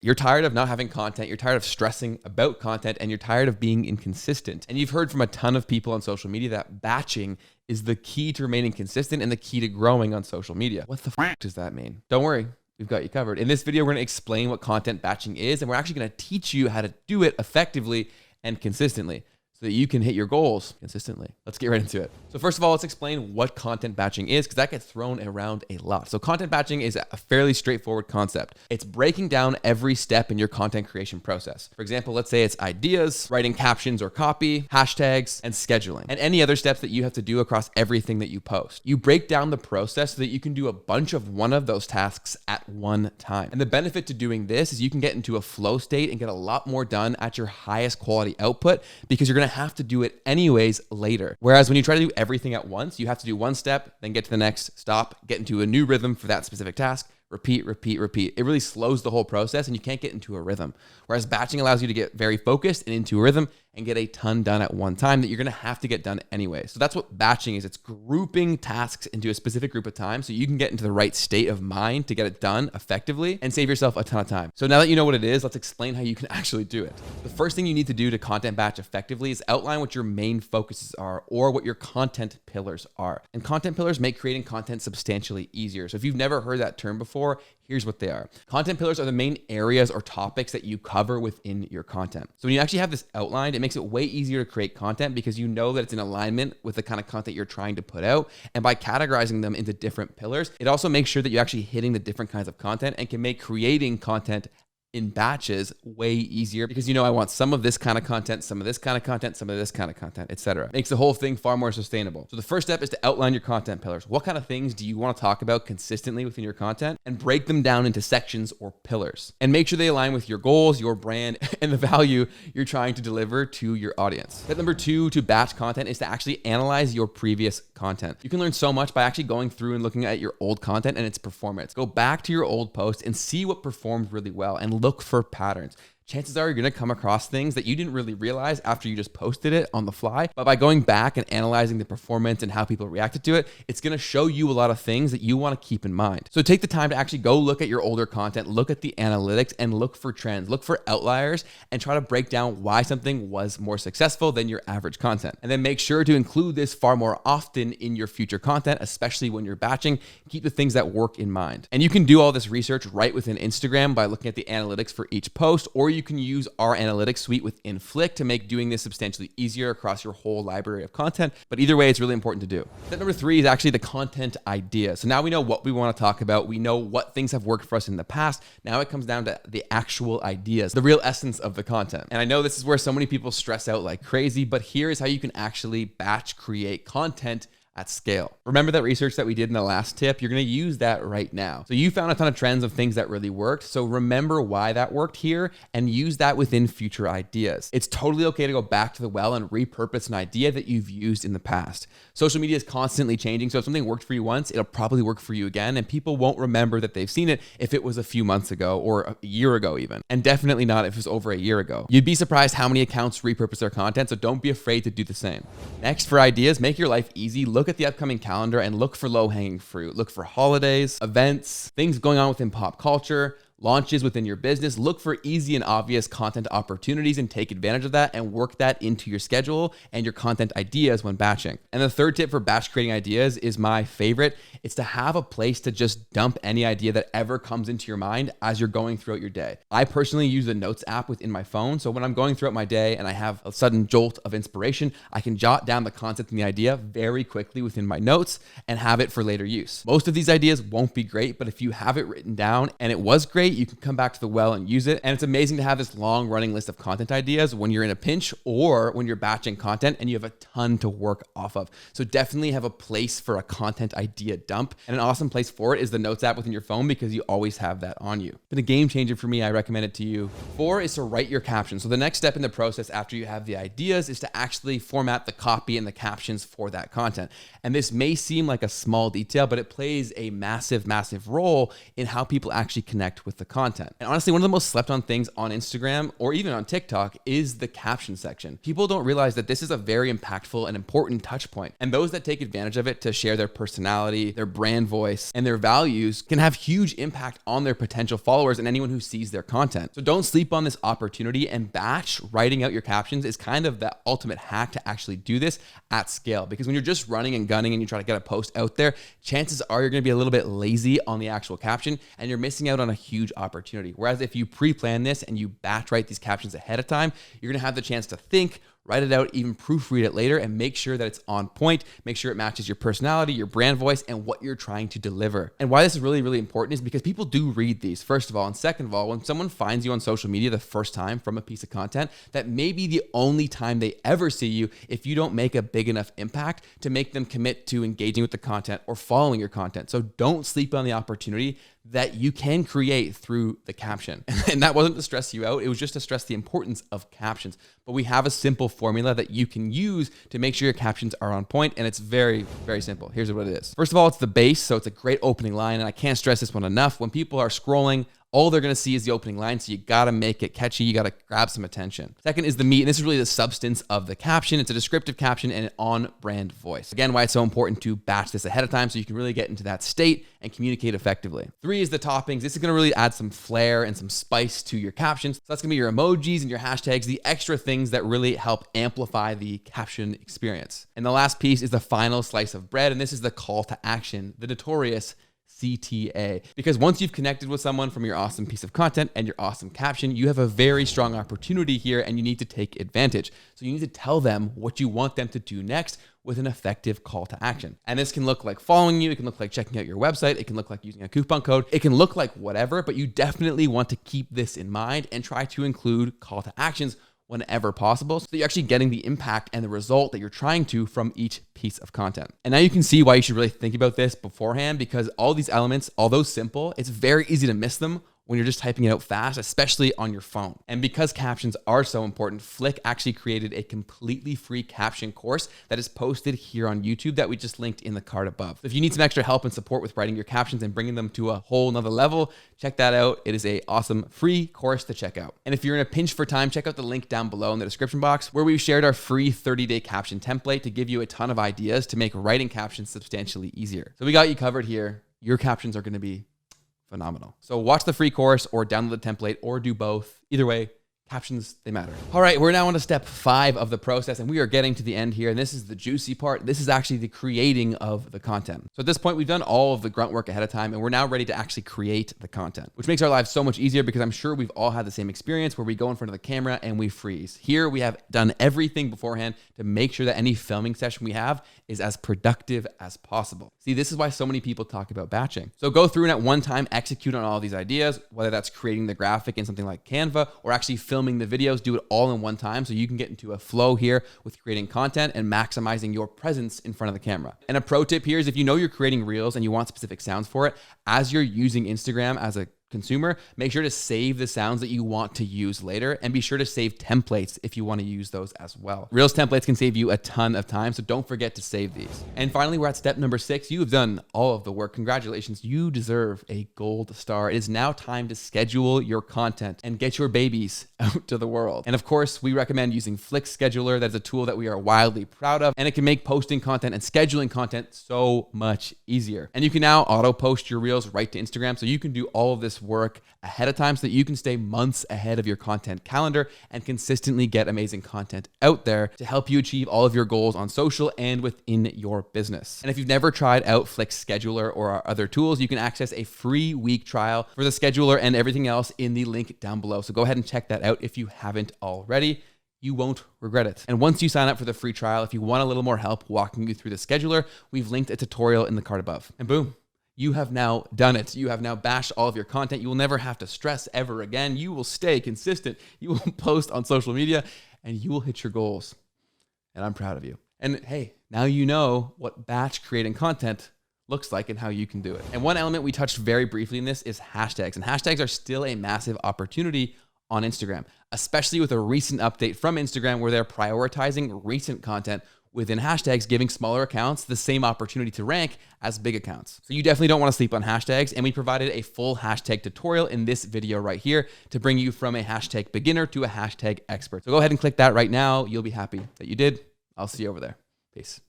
You're tired of not having content, you're tired of stressing about content, and you're tired of being inconsistent. And you've heard from a ton of people on social media that batching is the key to remaining consistent and the key to growing on social media. What the f does that mean? Don't worry, we've got you covered. In this video, we're gonna explain what content batching is, and we're actually gonna teach you how to do it effectively and consistently, so that you can hit your goals consistently. Let's get right into it. So first of all, let's explain what content batching is, because that gets thrown around a lot. So content batching is a fairly straightforward concept. It's breaking down every step in your content creation process. For example, let's say it's ideas, writing captions or copy, hashtags, and scheduling, and any other steps that you have to do across everything that you post. You break down the process so that you can do a bunch of one of those tasks at one time. And the benefit to doing this is you can get into a flow state and get a lot more done at your highest quality output, because you're gonna have to do it anyways later. Whereas when you try to do everything at once, you have to do one step, then get to the next, stop, get into a new rhythm for that specific task, repeat, repeat, repeat. It really slows the whole process and you can't get into a rhythm. Whereas batching allows you to get very focused and into a rhythm and get a ton done at one time that you're gonna have to get done anyway. So that's what batching is. It's grouping tasks into a specific group of time so you can get into the right state of mind to get it done effectively and save yourself a ton of time. So now that you know what it is, let's explain how you can actually do it. The first thing you need to do to content batch effectively is outline what your main focuses are, or what your content pillars are. And content pillars make creating content substantially easier. So if you've never heard that term before, here's what they are. Content pillars are the main areas or topics that you cover within your content. So when you actually have this outlined, it makes it way easier to create content because you know that it's in alignment with the kind of content you're trying to put out. And by categorizing them into different pillars, it also makes sure that you're actually hitting the different kinds of content and can make creating content in batches way easier, because you know, I want some of this kind of content, some of this kind of content, some of this kind of content, etc. Makes the whole thing far more sustainable. So the first step is to outline your content pillars. What kind of things do you want to talk about consistently within your content, and break them down into sections or pillars, and make sure they align with your goals, your brand, and the value you're trying to deliver to your audience. Step number 2 to batch content is to actually analyze your previous content. You can learn so much by actually going through and looking at your old content and its performance. Go back to your old posts and see what performed really well and look for patterns. Chances are you're going to come across things that you didn't really realize after you just posted it on the fly. But by going back and analyzing the performance and how people reacted to it, it's going to show you a lot of things that you want to keep in mind. So take the time to actually go look at your older content, look at the analytics, and look for trends, look for outliers, and try to break down why something was more successful than your average content. And then make sure to include this far more often in your future content, especially when you're batching. Keep the things that work in mind. And you can do all this research right within Instagram by looking at the analytics for each post, or you can use our analytics suite within Flick to make doing this substantially easier across your whole library of content. But either way, it's really important to do. Step number 3 is actually the content idea. So now we know what we want to talk about. We know what things have worked for us in the past. Now it comes down to the actual ideas, the real essence of the content. And I know this is where so many people stress out like crazy, but here is how you can actually batch create content at scale. Remember that research that we did in the last tip? You're going to use that right now. So you found a ton of trends of things that really worked. So remember why that worked here and use that within future ideas. It's totally okay to go back to the well and repurpose an idea that you've used in the past. Social media is constantly changing. So if something worked for you once, it'll probably work for you again. And people won't remember that they've seen it if it was a few months ago or a year ago even. And definitely not if it was over a year ago. You'd be surprised how many accounts repurpose their content. So don't be afraid to do the same. Next, for ideas, make your life easy. Look at the upcoming calendar and look for low-hanging fruit. Look for holidays, events, things going on within pop culture, launches within your business. Look for easy and obvious content opportunities and take advantage of that and work that into your schedule and your content ideas when batching. And the third tip for batch creating ideas is my favorite. It's to have a place to just dump any idea that ever comes into your mind as you're going throughout your day. I personally use the Notes app within my phone. So when I'm going throughout my day and I have a sudden jolt of inspiration, I can jot down the content and the idea very quickly within my notes and have it for later use. Most of these ideas won't be great, but if you have it written down and it was great, you can come back to the well and use it. And it's amazing to have this long running list of content ideas when you're in a pinch or when you're batching content and you have a ton to work off of. So definitely have a place for a content idea dump. And an awesome place for it is the Notes app within your phone, because you always have that on you. Been a game changer for me. I recommend it to you. 4 is to write your captions. So the next step in the process after you have the ideas is to actually format the copy and the captions for that content. And this may seem like a small detail, but it plays a massive, massive role in how people actually connect with the content. And honestly, one of the most slept on things on Instagram or even on TikTok is the caption section. People don't realize that this is a very impactful and important touch point. And those that take advantage of it to share their personality, their brand voice, and their values can have huge impact on their potential followers and anyone who sees their content. So don't sleep on this opportunity, and batch writing out your captions is kind of the ultimate hack to actually do this at scale. Because when you're just running and gunning and you try to get a post out there, chances are you're going to be a little bit lazy on the actual caption and you're missing out on a huge opportunity. Whereas if you pre-plan this and you batch write these captions ahead of time, you're going to have the chance to think, write it out, even proofread it later, and make sure that it's on point. Make sure it matches your personality, your brand voice, and what you're trying to deliver. And why this is really, really important is because people do read these, first of all. And second of all, when someone finds you on social media the first time from a piece of content, that may be the only time they ever see you if you don't make a big enough impact to make them commit to engaging with the content or following your content. So don't sleep on the opportunity that you can create through the caption. And that wasn't to stress you out. It was just to stress the importance of captions. But we have a simple formula that you can use to make sure your captions are on point. And it's very, very simple. Here's what it is. First of all, it's the base. So it's a great opening line. And I can't stress this one enough. When people are scrolling, all they're going to see is the opening line. So you got to make it catchy. You got to grab some attention. Second is the meat. And this is really the substance of the caption. It's a descriptive caption and an on-brand voice. Again, why it's so important to batch this ahead of time so you can really get into that state and communicate effectively. 3 is the toppings. This is going to really add some flair and some spice to your captions. So that's going to be your emojis and your hashtags, the extra things that really help amplify the caption experience. And the last piece is the final slice of bread. And this is the call to action, the notorious CTA. Because once you've connected with someone from your awesome piece of content and your awesome caption, you have a very strong opportunity here and you need to take advantage. So you need to tell them what you want them to do next with an effective call to action. And this can look like following you. It can look like checking out your website. It can look like using a coupon code. It can look like whatever, but you definitely want to keep this in mind and try to include call to actions whenever possible, so that you're actually getting the impact and the result that you're trying to from each piece of content. And now you can see why you should really think about this beforehand, because all these elements, although simple, it's very easy to miss them when you're just typing it out fast, especially on your phone. And because captions are so important, Flick actually created a completely free caption course that is posted here on YouTube that we just linked in the card above. So if you need some extra help and support with writing your captions and bringing them to a whole nother level, check that out. It is an awesome free course to check out. And if you're in a pinch for time, check out the link down below in the description box where we've shared our free 30-day caption template to give you a ton of ideas to make writing captions substantially easier. So we got you covered here. Your captions are going to be phenomenal. So watch the free course or download the template or do both. Either way, captions, they matter. All right, we're now on to step 5 of the process, and we are getting to the end here. And this is the juicy part. This is actually the creating of the content. So at this point, we've done all of the grunt work ahead of time, and we're now ready to actually create the content, which makes our lives so much easier because I'm sure we've all had the same experience where we go in front of the camera and we freeze. Here, we have done everything beforehand to make sure that any filming session we have is as productive as possible. See, this is why so many people talk about batching. So go through and at one time, execute on all these ideas, whether that's creating the graphic in something like Canva or actually filming the videos, do it all in one time so you can get into a flow here with creating content and maximizing your presence in front of the camera. And a pro tip here is if you know you're creating reels and you want specific sounds for it, as you're using Instagram as a consumer, make sure to save the sounds that you want to use later and be sure to save templates if you want to use those as well. Reels templates can save you a ton of time, so don't forget to save these. And finally, we're at step number 6. You have done all of the work. Congratulations, you deserve a gold star. It is now time to schedule your content and get your babies out to the world. And of course, we recommend using Flick Scheduler. That's a tool that we are wildly proud of, and it can make posting content and scheduling content so much easier. And you can now auto post your reels right to Instagram, so you can do all of this work ahead of time so that you can stay months ahead of your content calendar and consistently get amazing content out there to help you achieve all of your goals on social and within your business. And if you've never tried out Flick Scheduler or our other tools, you can access a free week trial for the scheduler and everything else in the link down below. So go ahead and check that out if you haven't already. You won't regret it. And once you sign up for the free trial, if you want a little more help walking you through the scheduler, we've linked a tutorial in the card above. And boom, you have now done it. You have now bashed all of your content. You will never have to stress ever again. You will stay consistent. You will post on social media and you will hit your goals. And I'm proud of you. And hey, now you know what batch creating content looks like and how you can do it. And one element we touched very briefly in this is hashtags. And hashtags are still a massive opportunity on Instagram, especially with a recent update from Instagram where they're prioritizing recent content within hashtags, giving smaller accounts the same opportunity to rank as big accounts. So you definitely don't want to sleep on hashtags, and we provided a full hashtag tutorial in this video right here to bring you from a hashtag beginner to a hashtag expert. So go ahead and click that right now. You'll be happy that you did. I'll see you over there. Peace.